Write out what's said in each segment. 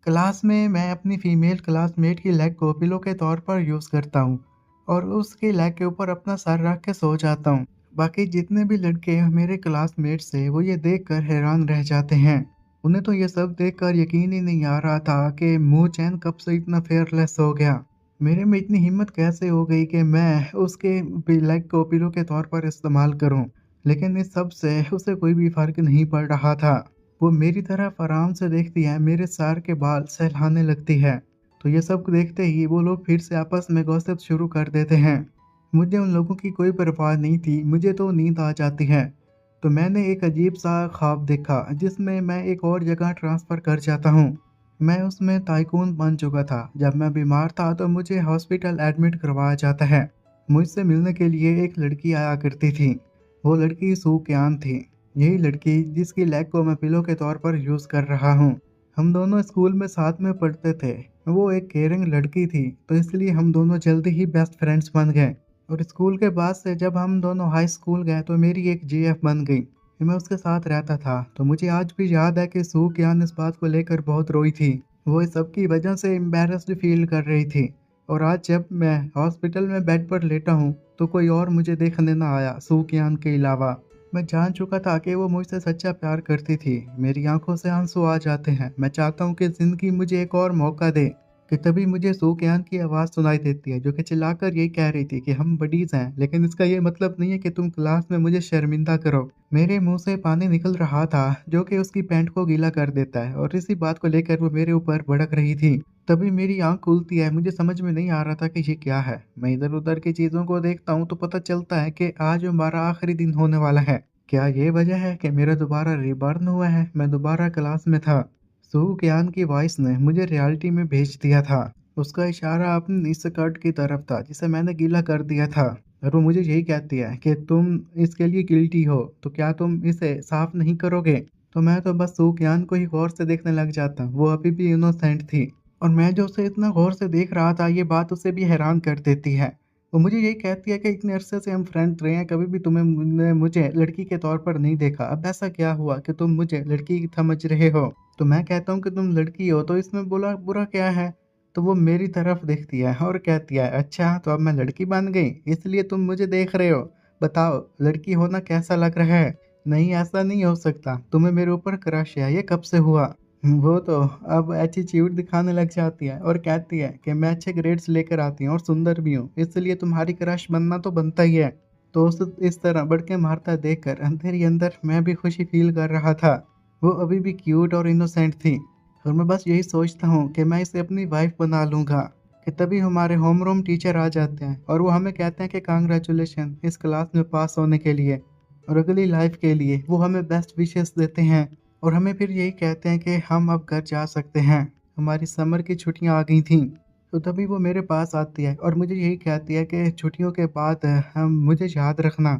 Class में मैं अपनी फीमेल क्लासमेट की लेग को पिलो के तौर पर यूज़ करता हूँ और उसकी लेग के ऊपर अपना सर रख के सो जाता हूँ। बाकी जितने भी लड़के मेरे क्लासमेट्स थे वो ये देखकर हैरान रह जाते हैं। उन्हें तो ये सब देखकर यकीन ही नहीं आ रहा था कि मुँह चैन कब से इतना फेयरलेस हो गया। मेरे में इतनी हिम्मत कैसे हो गई कि मैं उसके लेग को पिलो के तौर पर इस्तेमाल करूँ। लेकिन इस सब से उसे कोई भी फ़र्क नहीं पड़ रहा था। वो मेरी तरफ आराम से देखती है, मेरे सर के बाल सहलाने लगती है। तो ये सब देखते ही वो लोग फिर से आपस में गॉसिप शुरू कर देते हैं। मुझे उन लोगों की कोई परवाह नहीं थी, मुझे तो नींद आ जाती है। तो मैंने एक अजीब-सा ख्वाब देखा जिसमें मैं एक और जगह ट्रांसफ़र कर जाता हूँ। मैं उसमें टाइकून बन चुका था। जब मैं बीमार था तो मुझे हॉस्पिटल एडमिट करवाया जाता है। मुझसे मिलने के लिए एक लड़की आया करती थी। वो लड़की सू क्यान थी। यही लड़की जिसकी लेग को मैं पिलो के तौर पर यूज़ कर रहा हूँ। हम दोनों स्कूल में साथ में पढ़ते थे। वो एक केयरिंग लड़की थी, तो इसलिए हम दोनों जल्दी ही बेस्ट फ्रेंड्स बन गए। और स्कूल के बाद से जब हम दोनों हाई स्कूल गए तो मेरी एक जीएफ बन गई। मैं उसके साथ रहता था, तो मुझे आज भी याद है कि सू कियान इस बात को लेकर बहुत रोई थी। वो इस सब की वजह से एम्बैरेस्ड फील कर रही थी। और आज जब मैं हॉस्पिटल में बेड पर लेटा हूँ, तो कोई और मुझे देखने ना आया सू कियान के अलावा। मैं जान चुका था कि वो मुझसे सच्चा प्यार करती थी। मेरी आंखों से आंसू आ जाते हैं। मैं चाहता हूँ कि ज़िंदगी मुझे एक और मौका दे। कि तभी मुझे सू कियान की आवाज़ सुनाई देती है, जो कि चिल्लाकर यही कह रही थी कि हम बडीज़ हैं, लेकिन इसका ये मतलब नहीं है कि तुम क्लास में मुझे शर्मिंदा करो। मेरे मुँह से पानी निकल रहा था, जो कि उसकी पैंट को गीला कर देता है और इसी बात को लेकर वो मेरे ऊपर भड़क रही थी। तभी मेरी आँख खुलती है, मुझे समझ में नहीं आ रहा था कि ये क्या है। मैं इधर-उधर की चीज़ों को देखता हूँ तो पता चलता है कि आज हमारा आखिरी दिन होने वाला है। क्या ये वजह है कि मेरा दोबारा रीबर्न हुआ है? मैं दोबारा क्लास में था। सू कियान की वॉइस ने मुझे रियलिटी में भेज दिया था। उसका इशारा अपनी स्कर्ट की तरफ था, जिसे मैंने गीला कर दिया था। और वो मुझे यही कहती है कि तुम इसके लिए गिल्टी हो, तो क्या तुम इसे साफ नहीं करोगे? तो मैं तो बस सू कियान को ही गौर से देखने लग जाता। वो अभी भी इनोसेंट थी और मैं जो उसे इतना गौर से देख रहा था, ये बात उसे भी हैरान कर देती है। वो मुझे यही कहती है कि इतने अरसे से हम फ्रेंड रहे हैं, कभी भी तुमने मुझे लड़की के तौर पर नहीं देखा। अब ऐसा क्या हुआ कि तुम मुझे लड़की समझ रहे हो? तो मैं कहता हूँ कि तुम लड़की हो, तो इसमें बुरा बुरा क्या है? तो वो मेरी तरफ देखती है और कहती है, अच्छा तो अब मैं लड़की बन गई, इसलिए तुम मुझे देख रहे हो? बताओ लड़की होना कैसा लग रहा है? नहीं, ऐसा नहीं हो सकता, तुम्हें मेरे ऊपर क्रश है, ये कब से हुआ? वो तो अब एटीट्यूड दिखाने लग जाती है और कहती है कि मैं अच्छे ग्रेड्स लेकर आती हूँ और सुंदर भी हूँ, इसलिए तुम्हारी क्रश बनना तो बनता ही है। तो उस इस तरह बढ़के मारता देखकर अंदर ही अंदर मैं भी खुशी फील कर रहा था। वो अभी भी क्यूट और इनोसेंट थी और मैं बस यही सोचता हूँ कि मैं इसे अपनी वाइफ बना लूँगा। कि तभी हमारे होमरूम टीचर आ जाते हैं और वो हमें कहते हैं कि कांग्रेचुलेशन इस क्लास में पास होने के लिए और अगली लाइफ के लिए। वो हमें बेस्ट विशेस देते हैं और हमें फिर यही कहते हैं कि हम अब घर जा सकते हैं। हमारी समर की छुट्टियां आ गई थीं। तो तभी वो मेरे पास आती है और मुझे यही कहती है कि छुट्टियों के बाद हम मुझे याद रखना,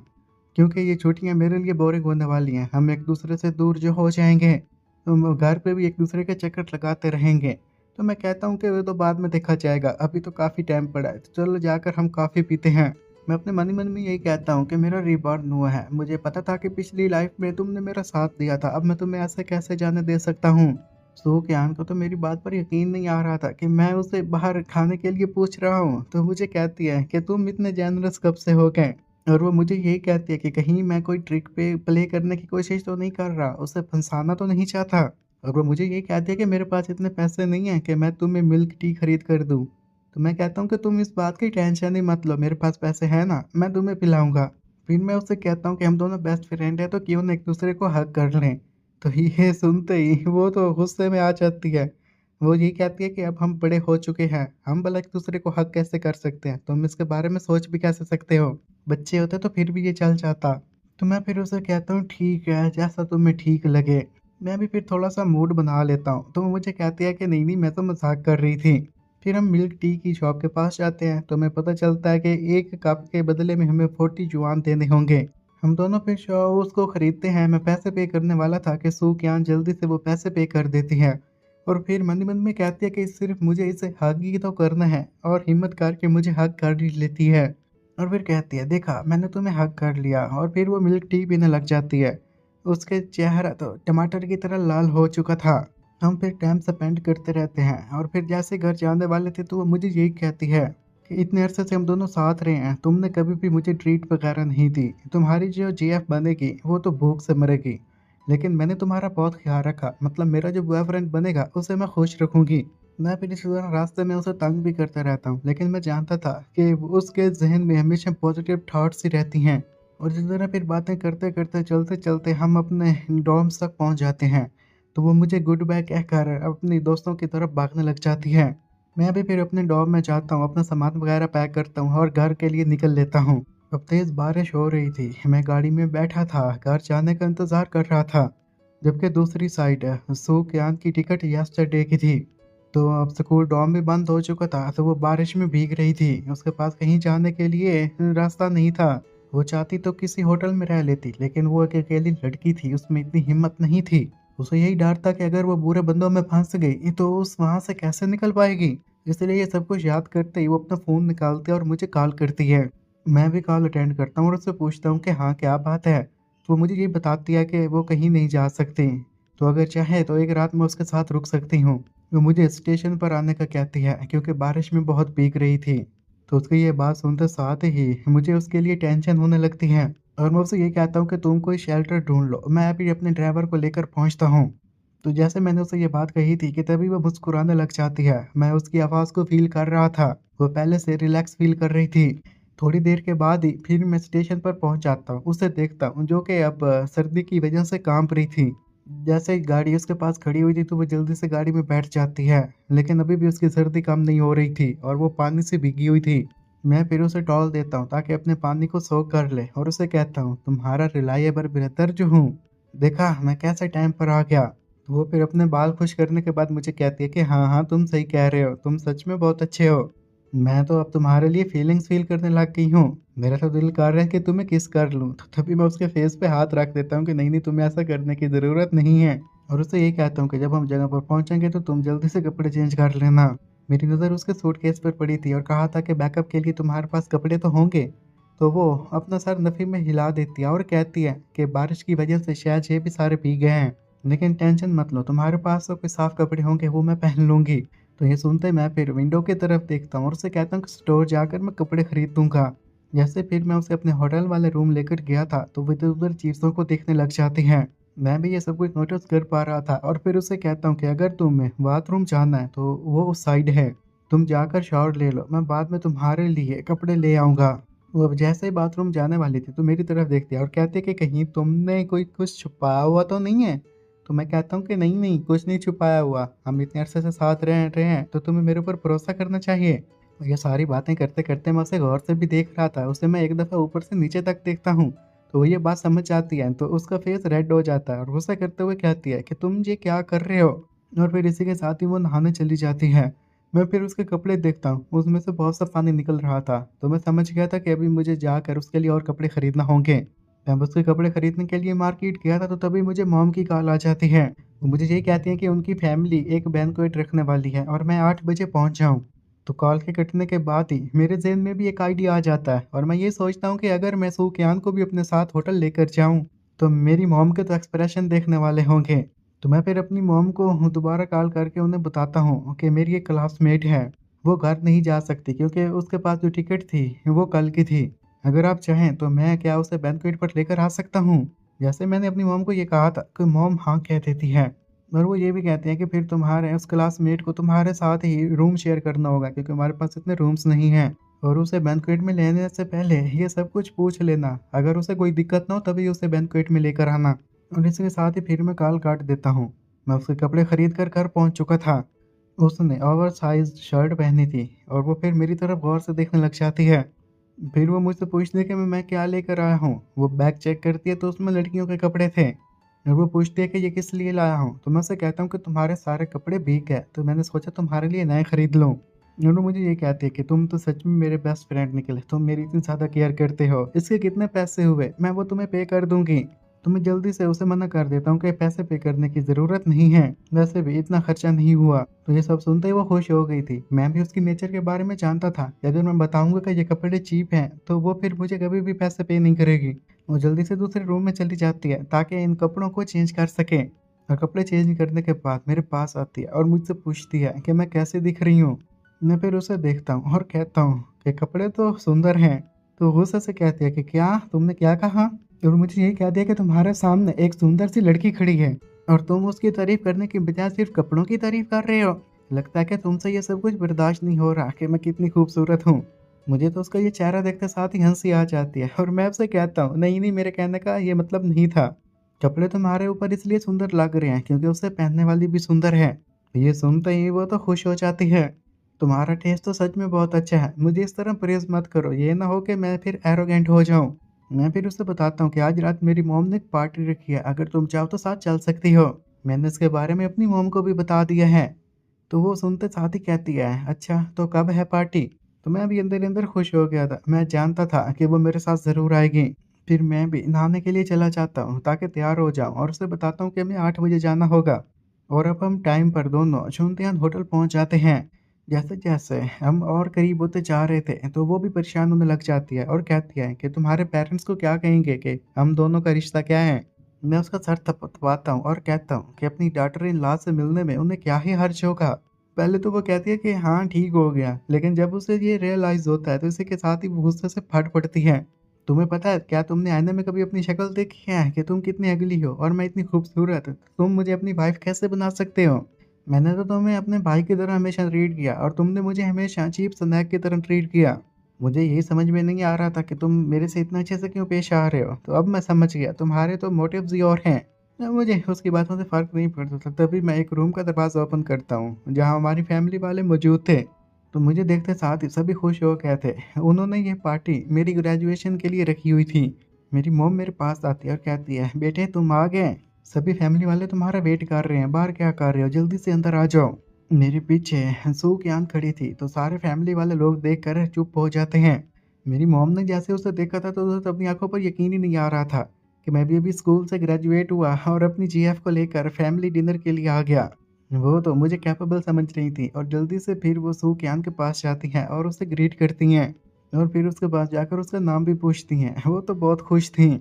क्योंकि ये छुट्टियां मेरे लिए बोरिंग होने वाली हैं। हम एक दूसरे से दूर जो हो जाएंगे, तो घर पे भी एक दूसरे के चक्कर लगाते रहेंगे। तो मैं कहता हूँ कि वो तो बाद में देखा जाएगा, अभी तो काफ़ी टाइम पड़ा है, तो चलो जाकर हम कॉफ़ी पीते हैं। मैं अपने मन ही मन में यही कहता हूँ कि मेरा रीबॉर्न हुआ है। मुझे पता था कि पिछली लाइफ में तुमने मेरा साथ दिया था, अब मैं तुम्हें ऐसे कैसे जाने दे सकता हूँ? सो कियान को तो मेरी बात पर यकीन नहीं आ रहा था कि मैं उसे बाहर खाने के लिए पूछ रहा हूँ, तो मुझे कहती है कि तुम इतने जेनरस कब से हो गए? और वो मुझे यही कहती है कि कहीं मैं कोई ट्रिक पे प्ले करने की कोशिश तो नहीं कर रहा, उसे फँसाना तो नहीं चाहता। और वो मुझे यही कहती है कि मेरे पास इतने पैसे नहीं हैं कि मैं तुम्हें मिल्क टी खरीद कर दूँ। तो मैं कहता हूँ कि तुम इस बात की टेंशन ही मत लो, मेरे पास पैसे हैं ना, मैं तुम्हें पिलाऊँगा। फिर मैं उससे कहता हूँ कि हम दोनों बेस्ट फ्रेंड हैं, तो क्यों ना एक-दूसरे को हग कर लें। तो ये सुनते ही वो तो गुस्से में आ जाती है। वो यही कहती है कि अब हम बड़े हो चुके हैं, हम भला एक-दूसरे को हग कैसे कर सकते हैं? तुम इसके बारे में सोच भी कैसे सकते हो? बच्चे होते तो फिर भी ये चल जाता। तो मैं फिर उसे कहता हूँ ठीक है, जैसा तुम्हें ठीक लगे। मैं भी फिर थोड़ा-सा मूड बना लेता हूँ, तो वो मुझे कहती है कि नहीं-नहीं मैं तो मज़ाक कर रही थी। फिर हम मिल्क टी की शॉप के पास जाते हैं, तो हमें पता चलता है कि 1 कप के बदले में हमें 40 युआन देने होंगे। हम दोनों फिर उसको खरीदते हैं, मैं पैसे पे करने वाला था कि सू कियान जल्दी से वो पैसे पे कर देती है। और फिर मन ही मन में कहती है कि सिर्फ़ मुझे इसे हग ही तो करना है और हिम्मत करके मुझे हग कर ही लेती है। और फिर कहती है, देखा मैंने तुम्हें हग कर लिया और फिर वो मिल्क टी पीने लग जाती है। उसके चेहरा तो टमाटर की तरह लाल हो चुका था। हम फिर टाइम स्पेंड करते रहते हैं और फिर जैसे घर जाने वाले थे तो वो मुझे यही कहती है कि इतने अरसे से हम दोनों साथ रहे हैं, तुमने कभी भी मुझे ट्रीट वगैरह नहीं दी। तुम्हारी जो जीएफ बनेगी वो तो भूख से मरेगी। लेकिन मैंने तुम्हारा बहुत ख्याल रखा, मतलब मेरा जो बॉयफ्रेंड बनेगा उसे मैं खुश रखूंगी। मैं फिर इसी दौरान रास्ते में उसे तंग भी करता रहता हूँ, लेकिन मैं जानता था कि उसके जहन में हमेशा पॉजिटिव थॉट्स ही रहती हैं। और इसी तरह फिर बातें करते करते चलते चलते हम अपने डॉर्म्स तक पहुँच जाते हैं। तो वो मुझे गुड बाय कहकर अपनी दोस्तों की तरफ भागने लग जाती है। मैं भी फिर अपने डॉर्म में जाता हूँ, अपना सामान वगैरह पैक करता हूँ और घर के लिए निकल लेता हूँ। अब तेज़ बारिश हो रही थी, मैं गाड़ी में बैठा था, घर जाने का इंतज़ार कर रहा था। जबकि दूसरी साइड सू कियान की टिकट यस्टरडे की थी। तो अब स्कूल डॉर्म भी बंद हो चुका था, तो वो बारिश में भीग रही थी। उसके पास कहीं जाने के लिए रास्ता नहीं था। वो चाहती तो किसी होटल में रह लेती, लेकिन वो एक अकेली लड़की थी, उसमें इतनी हिम्मत नहीं थी। उसे यही डर था कि अगर वो बुरे बंदों में फंस गई तो उस वहां से कैसे निकल पाएगी। इसलिए ये सब कुछ याद करते ही वो अपना फ़ोन निकालती है और मुझे कॉल करती है। मैं भी कॉल अटेंड करता हूँ और उससे पूछता हूँ कि हाँ, क्या बात है? तो वो मुझे ये बताती है कि वो कहीं नहीं जा सकती, तो अगर चाहे तो एक रात मैं उसके साथ रुक सकती हूँ। वो मुझे स्टेशन पर आने का कहती है क्योंकि बारिश में बहुत भीग रही थी। तो उसकी ये बात सुनते साथ ही मुझे उसके लिए टेंशन होने लगती है और मैं उससे ये कहता हूँ कि तुम कोई शेल्टर ढूँढ लो, मैं अभी अपने ड्राइवर को लेकर पहुँचता हूँ। तो जैसे मैंने उसे ये बात कही थी कि तभी वो मुस्कुराने लग जाती है। मैं उसकी आवाज़ को फ़ील कर रहा था। वो पहले से रिलैक्स फ़ील कर रही थी। थोड़ी देर के बाद ही फिर मैं स्टेशन पर पहुँच जाता हूँ। उसे देखता हूँ जो कि अब सर्दी की वजह से काँप रही थी। जैसे ही गाड़ी उसके पास खड़ी हुई थी तो वो जल्दी से गाड़ी में बैठ जाती है। लेकिन अभी भी उसकी सर्दी कम नहीं हो रही थी और वो पानी से भीगी हुई थी। मैं फिर उसे टॉवल देता हूँ ताकि अपने पानी को सोख कर ले और उसे कहता हूँ, तुम्हारा रिलायबल ब्रदर जो हूँ। देखा मैं कैसे टाइम पर आ गया। तो वो फिर अपने बाल खुश करने के बाद मुझे कहती है कि हाँ, हाँ, तुम सही कह रहे हो, तुम सच में बहुत अच्छे हो। मैं तो अब तुम्हारे लिए फीलिंग्स फ़ील करने लग गई हूँ। मेरा तो दिल कर रहा है कि तुम्हें किस कर लूँ। तो तभी मैं उसके फ़ेस पे हाथ रख देता हूँ कि नहीं, तुम्हें ऐसा करने की ज़रूरत नहीं है। और उससे ये कहता हूँ कि जब हम जगह पर पहुँचेंगे तो तुम जल्दी से कपड़े चेंज कर लेना। मेरी नज़र उसके सूटकेस पर पड़ी थी और कहा था कि बैकअप के लिए तुम्हारे पास कपड़े तो होंगे। तो वो अपना सर नफ़ी में हिला देती है और कहती है कि बारिश की वजह से शायद ये भी सारे भीग गए हैं। लेकिन टेंशन मत लो, तुम्हारे पास तो कोई साफ कपड़े होंगे, वो मैं पहन लूँगी। तो ये सुनते मैं फिर विंडो की तरफ देखता हूँ और उससे कहता हूँ कि स्टोर जाकर मैं कपड़े खरीद दूँगा। जैसे फिर मैं उसे अपने होटल वाले रूम लेकर गया था तो वो इधर-उधर चीज़ों को देखने लग जाती हैं। मैं भी ये सब कुछ नोटिस कर पा रहा था और फिर उसे कहता हूँ कि अगर तुम्हें बाथरूम जाना है तो वो उस साइड है। तुम जाकर शावर ले लो, मैं बाद में तुम्हारे लिए कपड़े ले आऊँगा। वो अब जैसे ही बाथरूम जाने वाली थी तो मेरी तरफ देखती है और कहती है कि कहीं तुमने कोई कुछ छुपाया हुआ तो नहीं है? तो मैं कहता हूँ कि नहीं, नहीं, कुछ नहीं छुपाया हुआ। हम इतने अरसे से साथ रह रहे हैं तो तुम्हें मेरे ऊपर भरोसा करना चाहिए। और ये सारी बातें करते-करते मैं उसे गौर से भी देख रहा था। उसे मैं एक दफ़ा ऊपर से नीचे तक देखता हूँ, तो वो ये बात समझ जाती है, तो उसका फेस रेड हो जाता है और गुस्सा करते हुए कहती है कि तुम ये क्या कर रहे हो? और फिर इसी के साथ ही वो नहाने चली जाती है। मैं फिर उसके कपड़े देखता हूँ, उसमें से बहुत सा पानी निकल रहा था, तो मैं समझ गया था कि अभी मुझे जाकर उसके लिए और कपड़े खरीदना होंगे। जब उसके कपड़े खरीदने के लिए मार्केट गया था तो तभी मुझे मॉम की कॉल आ जाती है। वो मुझे यही कहती हैं कि उनकी फैमिली एक बैंक्वेट रखने वाली है और मैं 8 बजे पहुँच जाऊँ। तो कॉल के कटने के बाद ही मेरे ज़हन में भी एक आइडिया आ जाता है और मैं ये सोचता हूँ कि अगर मैं सूफ़ियान को भी अपने साथ होटल लेकर जाऊँ, तो मेरी मॉम के तो एक्सप्रेशन देखने वाले होंगे। तो मैं फिर अपनी मॉम को दोबारा कॉल करके उन्हें बताता हूँ कि मेरी एक क्लासमेट है, वो घर नहीं जा सकती क्योंकि उसके पास जो टिकट थी, वो कल की थी। अगर आप चाहें तो मैं क्या उसे बैंक्वेट पर लेकर आ सकता हूँ? जैसे मैंने अपनी मॉम को ये कहा था कि मॉम हाँ कह देती है। और वो ये भी कहते हैं कि फिर तुम्हारे उस क्लासमेट को तुम्हारे साथ ही रूम शेयर करना होगा क्योंकि हमारे पास इतने रूम्स नहीं हैं। और उसे बैंक्वेट में लेने से पहले ये सब कुछ पूछ लेना। अगर उसे कोई दिक्कत ना हो तभी उसे बैंक्वेट में लेकर आना। और इसके साथ ही फिर मैं कॉल काट देता हूँ। मैं उसके कपड़े खरीद कर घर पहुँच चुका था। उसने ओवरसाइज़ शर्ट पहनी थी और वो फिर मेरी तरफ गौर से देखने लग जाती है। फिर वो मुझसे पूछती है कि मैं क्या लेकर आया हूँ। वो बैग चेक करती है तो उसमें लड़कियों के कपड़े थे। और वो पूछती है कि ये किस लिए लाया हूँ? तो मैं उससे कहता हूँ कि तुम्हारे सारे कपड़े भीग गए, तो मैंने सोचा तुम्हारे लिए नए खरीद लूँ। और वो मुझे ये कहती है कि तुम तो सच में मेरे बेस्ट फ्रेंड निकले, तुम मेरी इतनी ज़्यादा केयर करते हो। इसके कितने पैसे हुए? मैं वो तुम्हें पे कर दूँगी। तो मैं जल्दी से उसे मना कर देता हूँ कि पैसे पे करने की ज़रूरत नहीं है, वैसे भी इतना खर्चा नहीं हुआ। तो ये सब सुनते ही वो खुश हो गई थी। मैं भी उसकी नेचर के बारे में जानता था कि अगर मैं बताऊँगा कि ये कपड़े चीप हैं, तो वो फिर मुझे कभी भी पैसे पे नहीं करेगी। वो जल्दी से दूसरे रूम में चली जाती है ताकि इन कपड़ों को चेंज कर सके। और कपड़े चेंज करने के बाद मेरे पास आती है और मुझसे पूछती है कि मैं कैसी दिख रही हूँ। मैं फिर उसे देखता हूँ और कहता हूँ कि कपड़े तो सुंदर हैं। तो गुस्से से कहती है कि क्या तुमने क्या कहा? और मुझे यही कह दिया कि तुम्हारे सामने एक सुंदर सी लड़की खड़ी है और तुम उसकी तारीफ करने की बजाय सिर्फ कपड़ों की तारीफ कर रहे हो। लगता है कि तुमसे ये सब कुछ बर्दाश्त नहीं हो रहा कि मैं कितनी खूबसूरत हूँ। मुझे तो उसका ये चेहरा देखते साथ ही हंसी आ जाती है और मैं उससे कहता हूँ, नहीं नहीं, मेरे कहने का ये मतलब नहीं था। कपड़े तुम्हारे ऊपर इसलिए सुंदर लग रहे हैं क्योंकि उसे पहनने वाली भी सुंदर है। ये सुनते ही वो तो खुश हो जाती है। तुम्हारा टेस्ट तो सच में बहुत अच्छा है। मुझे इस तरह प्रेज़ मत करो, ये ना हो कि मैं फिर एरोगेंट हो जाऊँ। मैं फिर उसे बताता हूँ कि आज रात मेरी मॉम ने एक पार्टी रखी है, अगर तुम चाहो तो साथ चल सकती हो। मैंने इसके बारे में अपनी मॉम को भी बता दिया है। तो वो सुनते साथ ही कहती है, अच्छा तो कब है पार्टी? तो मैं भी अंदर ही अंदर खुश हो गया था। मैं जानता था कि वो मेरे साथ ज़रूर आएगी। फिर मैं भी नहाने के लिए चला जाता हूँ ताकि तैयार हो जाऊँ और उसे बताता हूँ कि हमें 8 बजे जाना होगा। और अब हम टाइम पर दोनों शोनतियान होटल पहुँच जाते हैं। जैसे-जैसे हम और करीब होते जा रहे थे, तो वो भी परेशान होने लग जाती है और कहती है कि तुम्हारे पेरेंट्स को क्या कहेंगे कि हम दोनों का रिश्ता क्या है? मैं उसका सर थपथपाता हूँ और कहता हूँ कि अपनी डॉटर इन लॉ से मिलने में उन्हें क्या ही हर्ज होगा। पहले तो वो कहती है कि हाँ, ठीक हो गया, लेकिन जब उसे ये रियलाइज़ होता है तो इसी के साथ ही वो गुस्से से फट पड़ती है। तुम्हें पता है क्या, तुमने आईने में कभी अपनी शक्ल देखी है कि तुम कितनी अगली हो और मैं इतनी खूबसूरत? तुम मुझे अपनी वाइफ़ कैसे बना सकते हो? मैंने तो तुम्हें अपने भाई की तरह हमेशा ट्रीट किया और तुमने मुझे हमेशा चीप स्नैक की तरह ट्रीट किया। मुझे यही समझ में नहीं आ रहा था कि तुम मेरे से इतना अच्छे से क्यों पेश आ रहे हो? तो अब मैं समझ गया, तुम्हारे तो मोटिव्स ही और हैं। मुझे उसकी बातों से फ़र्क नहीं पड़ता था। तभी मैं एक रूम का दरवाज़ा ओपन करता हूँ, जहाँ हमारी फैमिली वाले मौजूद थे। तो मुझे देखते साथ ही सभी खुश हो गए थे। उन्होंने ये पार्टी मेरी ग्रेजुएशन के लिए रखी हुई थी। मेरी मॉम मेरे पास आती है और कहती है, बेटे तुम आ गए। सभी फैमिली वाले तुम्हारा वेट कर रहे हैं, बाहर क्या कर रहे हो? जल्दी से अंदर आ जाओ। मेरे पीछे सू की आंट खड़ी थी, तो सारे फैमिली वाले लोग देखकर चुप हो जाते हैं। मेरी मॉम ने जैसे उसे देखा था, तो उसे तो अपनी आँखों पर यकीन ही नहीं आ रहा था कि मैं भी अभी स्कूल से ग्रेजुएट हुआ और अपनी जीएफ को लेकर फैमिली डिनर के लिए आ गया। वो तो मुझे कैपेबल समझ रही थी और जल्दी से फिर वो सू कियान के पास जाती हैं और उसे ग्रीट करती हैं और फिर उसके पास जाकर उसका नाम भी पूछती हैं। वो तो बहुत खुश थीं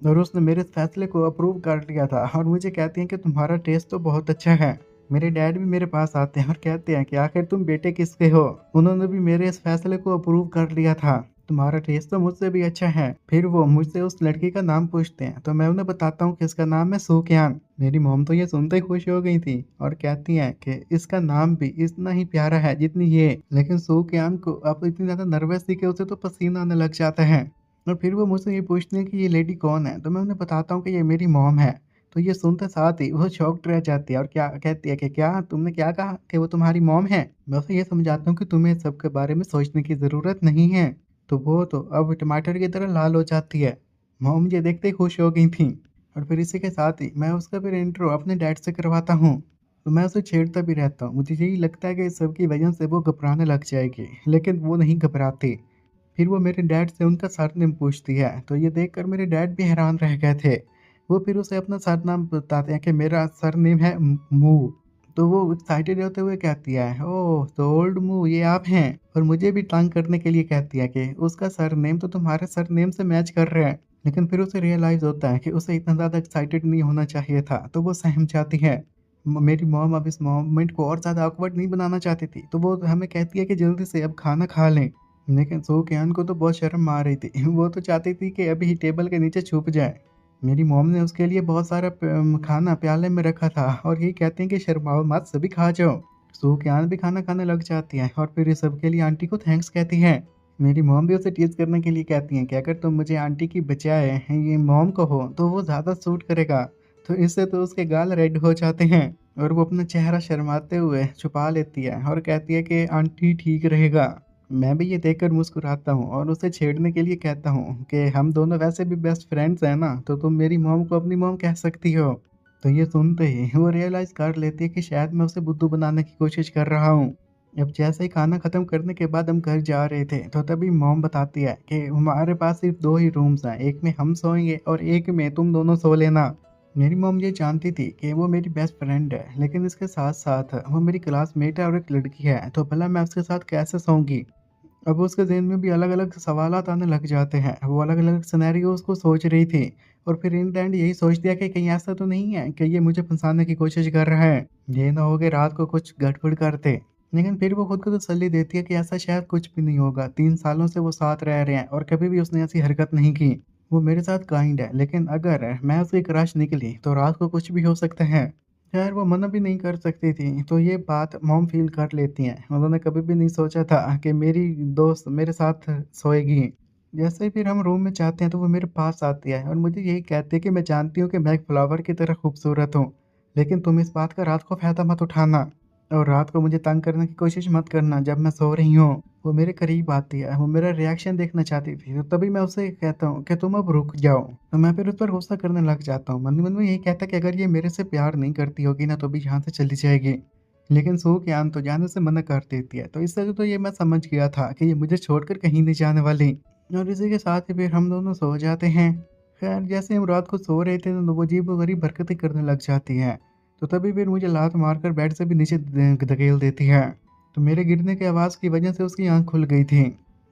और उसने मेरे इस फैसले को अप्रूव कर लिया था और मुझे कहती हैं कि तुम्हारा टेस्ट तो बहुत अच्छा है। मेरे डैड भी मेरे पास आते हैं और कहते हैं कि आखिर तुम बेटे किसके हो? उन्होंने भी मेरे इस फैसले को अप्रूव कर लिया था। तुम्हारा टेस्ट तो मुझसे भी अच्छा है। फिर वो मुझसे उस लड़की का नाम पूछते हैं, तो मैं उन्हें बताता हूँ कि इसका नाम है सूक्यान। मेरी मॉम तो ये सुनते ही खुश हो गई थी और कहती हैं कि इसका नाम भी इतना ही प्यारा है जितनी ये। लेकिन सूक्यान को अब इतनी ज़्यादा नर्वस थी कि उसे तो पसीना आने लग जाता है। और फिर वो मुझसे ये पूछती हैं कि ये लेडी कौन है? तो मैं उन्हें बताता हूँ कि ये मेरी मॉम है। तो ये सुनते साथ ही वो शॉक्ड रह जाती है और क्या कहती है कि क्या तुमने क्या कहा कि वो तुम्हारी मॉम है? मैं उसे ये समझाता हूँ कि तुम्हें सब के बारे में सोचने की ज़रूरत नहीं है। तो वो तो अब टमाटर की तरह लाल हो जाती है। मॉम मुझे देखते ही खुश हो गई थीं और फिर इसी के साथ ही मैं उसका फिर इंट्रो अपने डैड से करवाता हूँ। तो मैं उसे छेड़ता भी रहता हूँ। मुझे यही लगता है कि इस सब की वजह से वो घबराने लग जाएगी, लेकिन वो नहीं घबराती। फिर वो मेरे डैड से उनका सरनेम पूछती है, तो ये देखकर मेरे डैड भी हैरान रह गए थे। वो फिर उसे अपना सरनाम बताते हैं कि मेरा सरनेम है मू। तो वो एक्साइटेड होते हुए कहती है, ओह! तो ओल्ड मू ये आप हैं? और मुझे भी तंग करने के लिए कहती है कि उसका सरनेम तो तुम्हारे सरनेम से मैच कर रहा है। लेकिन फिर उसे रियलाइज़ होता है कि उसे इतना ज़्यादा एक्साइटेड नहीं होना चाहिए था, तो वो सहम जाती है। मेरी मॉम अब इस मोमेंट को और ज़्यादा ऑकवर्ड नहीं बनाना चाहती थी, तो वो हमें कहती है कि जल्दी से अब खाना खा लें। लेकिन सूक्यान को तो बहुत शर्म आ रही थी। वो तो चाहती थी कि अभी टेबल के नीचे छुप जाए। मेरी मॉम ने उसके लिए बहुत सारा खाना प्याले में रखा था और ये कहती हैं कि शर्माओ मत, सभी खा जाओ। सूक्यान भी खाना खाने लग जाती है और फिर इस सब के लिए आंटी को थैंक्स कहती है। मेरी मॉम भी उसे टीज़ करने के लिए कहती हैं कि अगर तुम मुझे आंटी की बजाय ये मॉम कहो तो वो ज़्यादा सूट करेगा। तो इससे तो उसके गाल रेड हो जाते हैं और वो अपना चेहरा शर्माते हुए छुपा लेती है और कहती है कि आंटी ठीक रहेगा। मैं भी ये देखकर मुस्कुराता हूँ और उसे छेड़ने के लिए कहता हूँ कि हम दोनों वैसे भी बेस्ट फ्रेंड्स हैं ना, तो तुम मेरी मॉम को अपनी मॉम कह सकती हो। तो ये सुनते ही वो रियलाइज़ कर लेती है कि शायद मैं उसे बुद्धू बनाने की कोशिश कर रहा हूँ। अब जैसे ही खाना ख़त्म करने के बाद हम घर जा रहे थे, तो तभी मॉम बताती है कि हमारे पास सिर्फ़ 2 ही रूम्स हैं, एक में हम सोएँगे और एक में तुम दोनों सो लेना। मेरी मॉम ये जानती थी कि वो मेरी बेस्ट फ्रेंड है, लेकिन इसके साथ-साथ वो मेरी क्लासमेट है और एक लड़की है, तो भला मैं उसके साथ कैसे सोऊँगी? अब उसके ज़हन में भी अलग-अलग सवालात आने लग जाते हैं। वो अलग-अलग सिनेरियोज़ को सोच रही थी और फिर इन द एंड यही सोच दिया कि कहीं ऐसा तो नहीं है कि ये मुझे फँसाने की कोशिश कर रहा है। ये ना हो कि रात को कुछ गड़बड़ कर दे। लेकिन फिर वो खुद को तसल्ली देती है कि ऐसा शायद कुछ भी नहीं होगा। 3 सालों से वो साथ रह रहे हैं और कभी भी उसने ऐसी हरकत नहीं की। वो मेरे साथ काइंड है, लेकिन अगर मैं उसकी क्रश निकली तो रात को कुछ भी हो सकता है। खैर वो मना भी नहीं कर सकती थी, तो ये बात मॉम फ़ील कर लेती हैं। उन्होंने कभी भी नहीं सोचा था कि मेरी दोस्त मेरे साथ सोएगी। जैसे ही फिर हम रूम में जाते हैं तो वो मेरे पास आती है और मुझे यही कहती है कि मैं जानती हूँ कि मैं एक फ्लावर की तरह खूबसूरत हूँ, लेकिन तुम इस बात का रात को फ़ायदा मत उठाना और रात को मुझे तंग करने की कोशिश मत करना जब मैं सो रही हूँ। वो मेरे करीब आती है, वो मेरा रिएक्शन देखना चाहती थी, तो तभी मैं उससे कहता हूँ कि तुम अब रुक जाओ। तो मैं फिर उस पर गुस्सा करने लग जाता हूँ। मन ही मन में यही कहता कि अगर ये मेरे से प्यार नहीं करती होगी ना तो अभी यहाँ से चली जाएगी। लेकिन सूक्यान तो जाने से मना कर देती है। तो इससे तो ये मैं समझ गया था कि ये मुझे छोड़कर कहीं नहीं जाने वाली और इसी के साथ ही फिर हम दोनों सो जाते हैं। खैर जैसे हम रात को सो रहे थे तो वो अजीब-व-गरीब हरकतें करने लग जाती है। तो तभी फिर मुझे लात मारकर बेड से भी नीचे धकेल देती है। तो मेरे गिरने की आवाज़ की वजह से उसकी आँख खुल गई थी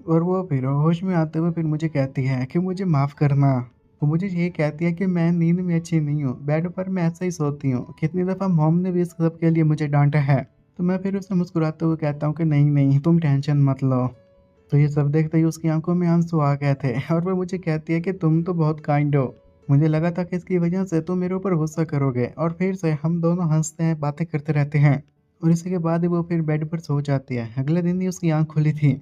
और वो फिर होश में आते हुए फिर मुझे कहती है कि मुझे माफ़ करना। वो मुझे ये कहती है कि मैं नींद में अच्छी नहीं हूँ, बेड पर मैं ऐसे ही सोती हूँ। कितनी दफ़ा मॉम ने भी इस सब के लिए मुझे डाँटा है। तो मैं फिर उसे मुस्कुराते हुए कहता हूँ कि नहीं, नहीं तुम टेंशन मत लो। तो ये सब देखते ही उसकी आँखों में आंसू आ गए थे और वो मुझे कहती है कि तुम तो बहुत काइंड हो। मुझे लगा था कि इसकी वजह से तुम मेरे ऊपर गुस्सा करोगे और फिर से हम दोनों हँसते हैं, बातें करते रहते हैं और इसी के बाद ही वो फिर बेड पर सो जाती है। अगले दिन ही उसकी आँख खुली थी।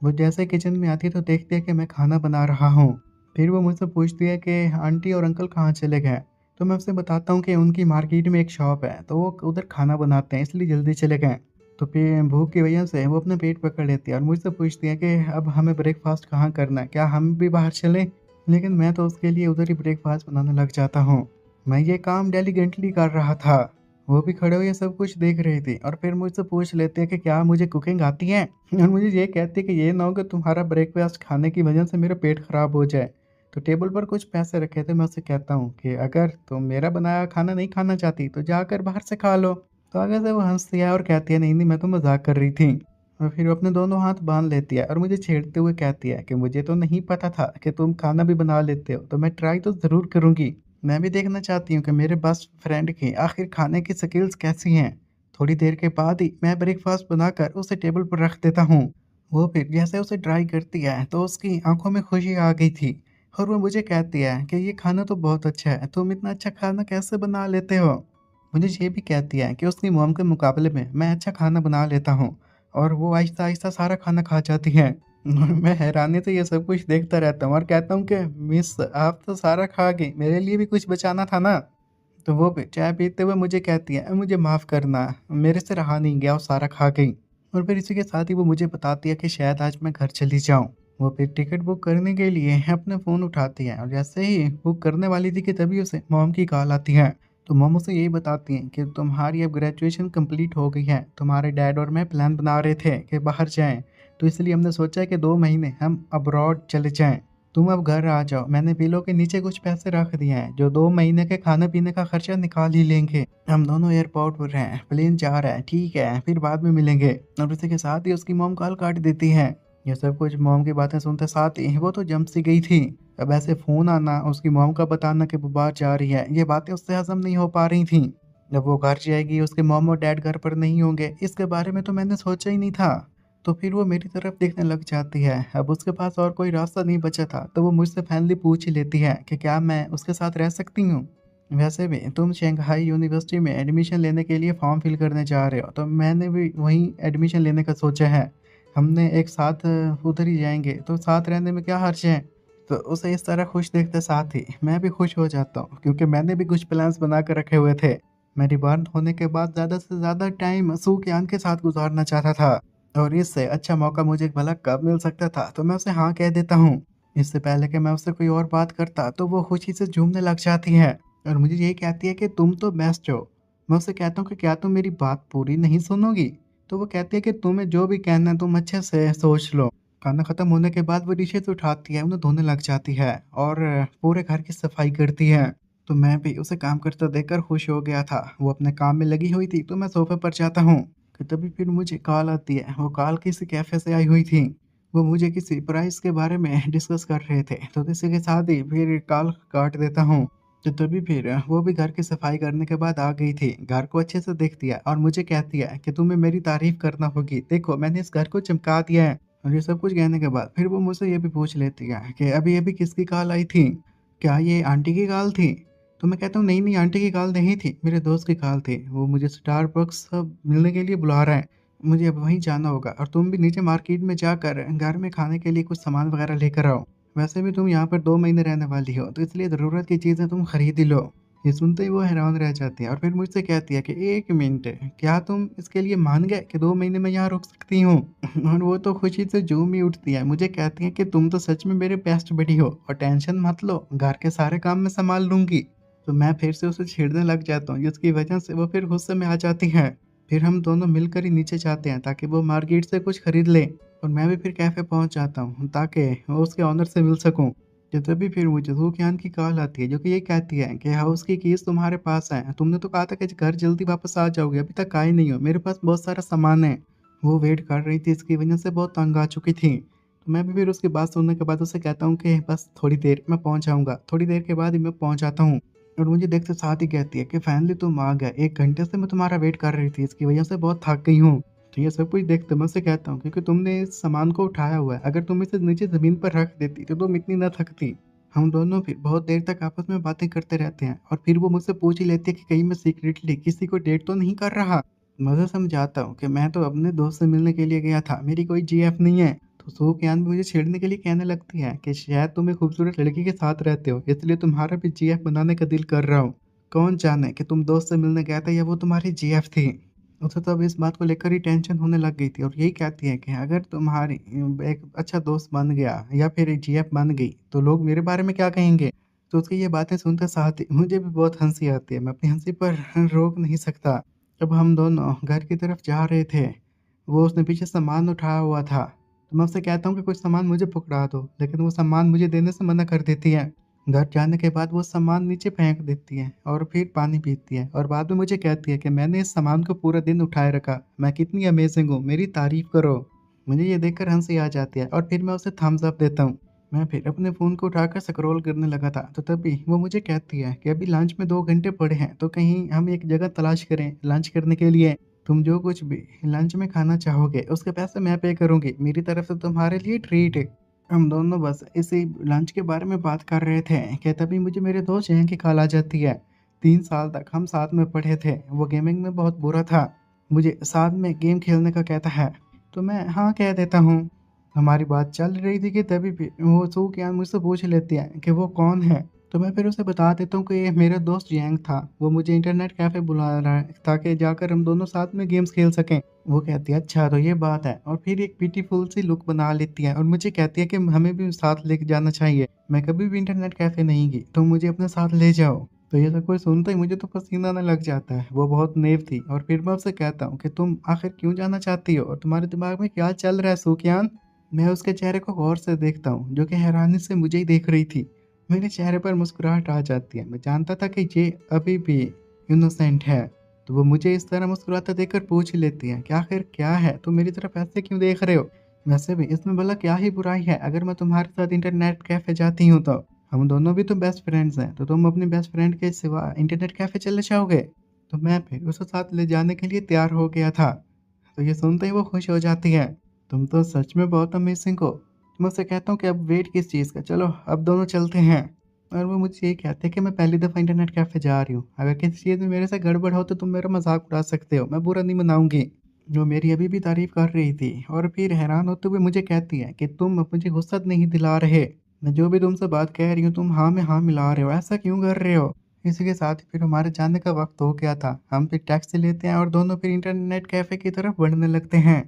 वो जैसे किचन में आती है तो देखती है कि मैं खाना बना रहा हूँ। फिर वो मुझसे पूछती है कि आंटी और अंकल कहाँ चले गए? तो मैं उसे बताता हूँ कि उनकी मार्केट में एक शॉप है, तो वो उधर खाना बनाते हैं इसलिए जल्दी चले गए। तो फिर भूख की वजह से वो अपना पेट पकड़ लेती है और मुझसे पूछती है कि अब हमें ब्रेकफ़ास्ट कहाँ करना है? क्या हम भी बाहर चलें? लेकिन मैं तो उसके लिए उधर ही ब्रेकफ़ास्ट बनाने लग जाता हूँ। मैं ये काम डेलीगेंटली कर रहा था। वो भी खड़े हुए सब कुछ देख रही थी और फिर मुझसे पूछ लेते हैं कि क्या मुझे कुकिंग आती है? और मुझे ये कहती है कि ये ना हो कि तुम्हारा ब्रेकफ़ास्ट खाने की वजह से मेरा पेट ख़राब हो जाए। तो टेबल पर कुछ पैसे रखे थे, मैं उससे कहता हूँ कि अगर तुम मेरा बनाया खाना नहीं खाना चाहती तो जाकर बाहर से खा लो। तो आगे से वो हँसती है और कहती है नहीं, नहीं मैं तो मज़ाक कर रही थी। और फिर वो अपने दोनों हाथ बाँध लेती है और मुझे छेड़ते हुए कहती है कि मुझे तो नहीं पता था कि तुम खाना भी बना लेते हो, तो मैं ट्राई तो ज़रूर करूँगी। मैं भी देखना चाहती हूँ कि मेरे बेस्ट फ्रेंड की आखिर खाने की स्किल्स कैसी हैं। थोड़ी देर के बाद ही मैं ब्रेकफ़ास्ट बनाकर उसे टेबल पर रख देता हूँ। वो फिर जैसे उसे ट्राई करती है तो उसकी आँखों में खुशी आ गई थी और वो मुझे कहती है कि ये खाना तो बहुत अच्छा है, तुम इतना अच्छा खाना कैसे बना लेते हो? मुझे ये भी कहती है कि उसकी मॉम के मुकाबले में मैं अच्छा खाना बना लेता हूँ और वो आहिस्ता-आहिस्ता सारा खाना खा जाती है। मैं हैरानी से ये सब कुछ देखता रहता हूँ और कहता हूँ कि मिस आप तो सारा खा गई, मेरे लिए भी कुछ बचाना था ना। तो वो भी चाय पीते हुए मुझे कहती है, मुझे माफ़ करना, मेरे से रहा नहीं गया और सारा खा गई। और फिर इसी के साथ ही वो मुझे बताती है कि शायद आज मैं घर चली जाऊँ। वो फिर टिकट बुक करने के लिए अपना फ़ोन उठाती है और जैसे ही बुक करने वाली थी कि तभी उसे मॉम की कॉल आती है। तो मॉम उसे यही बताती हैं कि तुम्हारी अब ग्रेजुएशन कंप्लीट हो गई है। तुम्हारे डैड और मैं प्लान बना रहे थे कि बाहर जाएँ, तो इसलिए हमने सोचा है कि 2 महीने हम अब्रॉड चले जाएँ। तुम अब घर आ जाओ, मैंने पिलो के नीचे कुछ पैसे रख दिए हैं, जो 2 महीने के खाने-पीने का खर्चा निकाल ही लेंगे। हम दोनों एयरपोर्ट पर हैं, प्लेन जा रहा है, ठीक है, फिर बाद में मिलेंगे। और इसी के साथ ही उसकी मॉम कॉल काट देती है। ये सब कुछ मॉम की बातें सुनते साथ ही वो तो जम सी गई थी। अब ऐसे फ़ोन आना, उसकी मॉम का बताना कि वो बाहर जा रही है, ये बातें उससे हज़म नहीं हो पा रही थीं। जब वो घर जाएगी, उसके मॉम और डैड घर पर नहीं होंगे, इसके बारे में तो मैंने सोचा ही नहीं था। तो फिर वो मेरी तरफ देखने लग जाती है। अब उसके पास और कोई रास्ता नहीं बचा था, तो वो मुझसे फाइनली पूछ ही लेती है कि क्या मैं उसके साथ रह सकती हूँ? वैसे भी तुम शंघाई यूनिवर्सिटी में एडमिशन लेने के लिए फॉर्म फिल करने जा रहे हो, तो मैंने भी वहीं एडमिशन लेने का सोचा है। हमने एक साथ उधर ही जाएँगे, तो साथ रहने में क्या हर्ज है? तो उसे इस तरह खुश देखते साथ ही मैं भी खुश हो जाता हूँ, क्योंकि मैंने भी कुछ प्लान्स बना कर रखे हुए थे। मैं रिबर्न होने के बाद ज़्यादा से ज़्यादा टाइम सूक्यान के साथ गुज़ारना चाहता था। और इससे अच्छा मौका मुझे भला कब मिल सकता था, तो मैं उसे हाँ कह देता हूँ। इससे पहले कि मैं उससे कोई और बात करता तो वो खुशी से झूमने लग जाती है और मुझे यही कहती है कि तुम तो बेस्ट हो। मैं उससे कहता हूँ कि क्या तुम मेरी बात पूरी नहीं सुनोगी? तो वो कहती है कि तुम्हें जो भी कहना है तुम अच्छे से सोच लो। खाना खत्म होने के बाद वो डिशेज़ उठाती है, उन्हें धोने लग जाती है और पूरे घर की सफाई करती है। तो मैं भी उसे काम करते देखकर खुश हो गया था। वो अपने काम में लगी हुई थी, तो मैं सोफ़े पर जाता हूँ कि तभी फिर मुझे कॉल आती है। वो कॉल किसी कैफ़े से आई हुई थी। वो मुझे किसी प्राइस के बारे में डिस्कस कर रहे थे, तो इसी के साथ ही फिर कॉल काट देता हूँ। तो तभी फिर वो भी घर की सफाई करने के बाद आ गई थी। घर को अच्छे से देख दिया और मुझे कहती है कि तुम्हें मेरी तारीफ़ करना होगी। देखो मैंने इस घर को चमका दिया है। और ये सब कुछ कहने के बाद फिर वो मुझसे ये भी पूछ लेती है कि अभी-अभी किसकी कॉल आई थी? क्या ये आंटी की कॉल थी? तो मैं कहता हूँ नहीं, नहीं आंटी की कॉल नहीं थी, मेरे दोस्त की कॉल थी। वो मुझे स्टारबक्स मिलने के लिए बुला रहा है। मुझे अब वहीं जाना होगा और तुम भी नीचे मार्केट में जाकर घर में खाने के लिए कुछ सामान वगैरह लेकर आओ। वैसे भी तुम यहाँ पर 2 महीने रहने वाली हो, तो इसलिए ज़रूरत की चीज़ें तुम खरीद ही लो। ये सुनते ही वो हैरान रह जाती है और फिर मुझसे कहती है कि 1 मिनट, क्या तुम इसके लिए मान गए कि 2 महीने मैं यहाँ रुक सकती हूँ? और वो तो खुशी से झूम ही उठती है। मुझे कहती है कि तुम तो सच में मेरे बेस्ट बडी हो और टेंशन मत लो, घर के सारे काम मैं सँभाल लूँगी। तो मैं फिर से उसे छेड़ने लग जाता हूँ, जिसकी वजह से वो फिर गुस्से में आ जाती है। फिर हम दोनों मिलकर ही नीचे जाते हैं ताकि वो मार्केट से कुछ खरीद ले और मैं भी फिर कैफ़े पहुँच जाता हूँ ताकि मैं उसके ओनर से मिल सकूँ। तो तभी फिर मुझे ज़ूकियान की कॉल आती है जो कि ये कहती है कि हाउस की कीज़ तुम्हारे पास है। तुमने तो कहा था कि घर जल्दी वापस आ जाओगे, अभी तक आए नहीं हो। मेरे पास बहुत सारा सामान है। वो वेट कर रही थी, इसकी वजह से बहुत तंग आ चुकी थी। तो मैं भी फिर उसकी बात सुनने के बाद उसे कहता हूँ कि बस थोड़ी देर मैं पहुँच जाऊँगा। थोड़ी देर के बाद ही मैं पहुँच जाता हूँ। और मुझे देखते साथ ही कहती है कि फाइनली तुम आ गए। 1 घंटे से मैं तुम्हारा वेट कर रही थी, इसकी वजह से बहुत थक गई हूँ। तो ये सब कुछ देखते मैं उससे कहता हूँ क्योंकि तुमने इस सामान को उठाया हुआ है, अगर तुम इसे नीचे ज़मीन पर रख देती तो तुम इतनी ना थकती। हम दोनों फिर बहुत देर तक आपस में बातें करते रहते हैं और फिर वो मुझसे पूछ ही लेती है कि कहीं मैं सीक्रेटली किसी को डेट तो नहीं कर रहा। मैं उसे समझाता हूँ कि मैं तो अपने दोस्त से मिलने के लिए गया था, मेरी कोई जीएफ नहीं है। तो सूफियान भी मुझे छेड़ने के लिए कहने लगती है कि शायद तुम एक खूबसूरत लड़की के साथ रहते हो, इसलिए तुम्हारा भी जीएफ बनाने का दिल कर रहा हूँ। कौन जाने कि तुम दोस्त से मिलने गए थे या वो तुम्हारी जीएफ थी। उसे तो अब इस बात को लेकर ही टेंशन होने लग गई थी और यही कहती है कि अगर तुम्हारी एक अच्छा दोस्त बन गया या फिर जीएफ बन गई तो लोग मेरे बारे में क्या कहेंगे। तो उसकी ये बातें सुनते साथ ही मुझे भी बहुत हंसी आती है, मैं अपनी हंसी पर रोक नहीं सकता। जब हम दोनों घर की तरफ जा रहे थे, वो उसने पीछे सामान उठाया हुआ था, तो मैं उससे कहता हूँ कि कुछ सामान मुझे पकड़ा दो, लेकिन वो सामान मुझे देने से मना कर देती है। घर जाने के बाद वो सामान नीचे फेंक देती है और फिर पानी पीती है और बाद में मुझे कहती है कि मैंने इस सामान को पूरा दिन उठाए रखा, मैं कितनी अमेजिंग हूँ, मेरी तारीफ करो। मुझे ये देखकर हंसी आ जाती है और फिर मैं उसे थम्स अप देता हूँ। मैं फिर अपने फ़ोन को उठाकर स्क्रॉल करने लगा था, तो तभी वो मुझे कहती है कि अभी लंच में 2 घंटे पड़े हैं, तो कहीं हम एक जगह तलाश करें लंच करने के लिए। तुम जो कुछ भी लंच में खाना चाहोगे, उसके पैसे मैं पे करूँगी, मेरी तरफ से तुम्हारे लिए ट्रीट। हम दोनों बस इसी लंच के बारे में बात कर रहे थे कि तभी मुझे मेरे दोस्त जैन की कॉल आ जाती है। 3 साल तक हम साथ में पढ़े थे, वो गेमिंग में बहुत बुरा था, मुझे साथ में गेम खेलने का कहता है, तो मैं हाँ कह देता हूँ। हमारी बात चल रही थी कि तभी भी वो सूक्यान मुझसे पूछ लेती है कि वो कौन है? तो मैं फिर उसे बता देता हूँ कि ये मेरा दोस्त जैंग था। वो मुझे इंटरनेट कैफ़े बुला रहा है ताकि जाकर हम दोनों साथ में गेम्स खेल सकें। वो कहती है अच्छा तो ये बात है और फिर एक ब्यूटीफुल सी लुक बना लेती है और मुझे कहती है कि हमें भी साथ लेके जाना चाहिए। मैं कभी भी इंटरनेट कैफ़े नहीं गई, तुम मुझे अपने साथ ले जाओ। तो ये सब कुछ सुनते ही मुझे तो पसीना आने लग जाता है। वो बहुत नेव थी और फिर मैं उससे कहता हूँ कि तुम आखिर क्यों जाना चाहती हो और तुम्हारे दिमाग में क्या चल रहा है सूक्यान? मैं उसके चेहरे को गौर से देखता हूँ, जो कि हैरानी से मुझे ही देख रही थी। मेरे चेहरे पर मुस्कुराहट आ जाती है। मैं जानता था कि ये अभी भी इनोसेंट है। तो वो मुझे इस तरह मुस्कुराता देखकर पूछ ही लेती है कि आखिर क्या है? तुम मेरी तरफ ऐसे क्यों देख रहे हो? वैसे भी इसमें भला क्या ही बुराई है अगर मैं तुम्हारे साथ इंटरनेट कैफ़े जाती हूँ तो? हम दोनों भी तो बेस्ट फ्रेंड्स हैं, तो तुम अपनी बेस्ट फ्रेंड के सिवा इंटरनेट कैफ़े चले जाओगे? तो मैं फिर उसे साथ ले जाने के लिए तैयार हो गया था। तो ये सुनते ही वो खुश हो जाती है। तुम तो सच में बहुत अमेज़िंग हो। तो मैं उससे कहता हूँ कि अब वेट किस चीज़ का, चलो अब दोनों चलते हैं। और वो मुझसे ये कहते हैं कि मैं पहली दफ़ा इंटरनेट कैफ़े जा रही हूँ। अगर किसी चीज़ में मेरे से गड़बड़ हो तो तुम मेरा मज़ाक उड़ा सकते हो, मैं बुरा नहीं मनाऊँगी। वो मेरी अभी भी तारीफ़ कर रही थी और फिर हैरान होते हुए मुझे कहती है कि तुम अब मुझे गुस्सा नहीं दिला रहे। मैं जो भी तुमसे बात कह रही हूँ तुम हाँ में हाँ मिला रहे हो, ऐसा क्यों कर रहे हो? इसी के साथ ही फिर हमारे जाने का वक़्त हो गया था। हम फिर टैक्सी लेते हैं और दोनों फिर इंटरनेट कैफ़े की तरफ बढ़ने लगते हैं।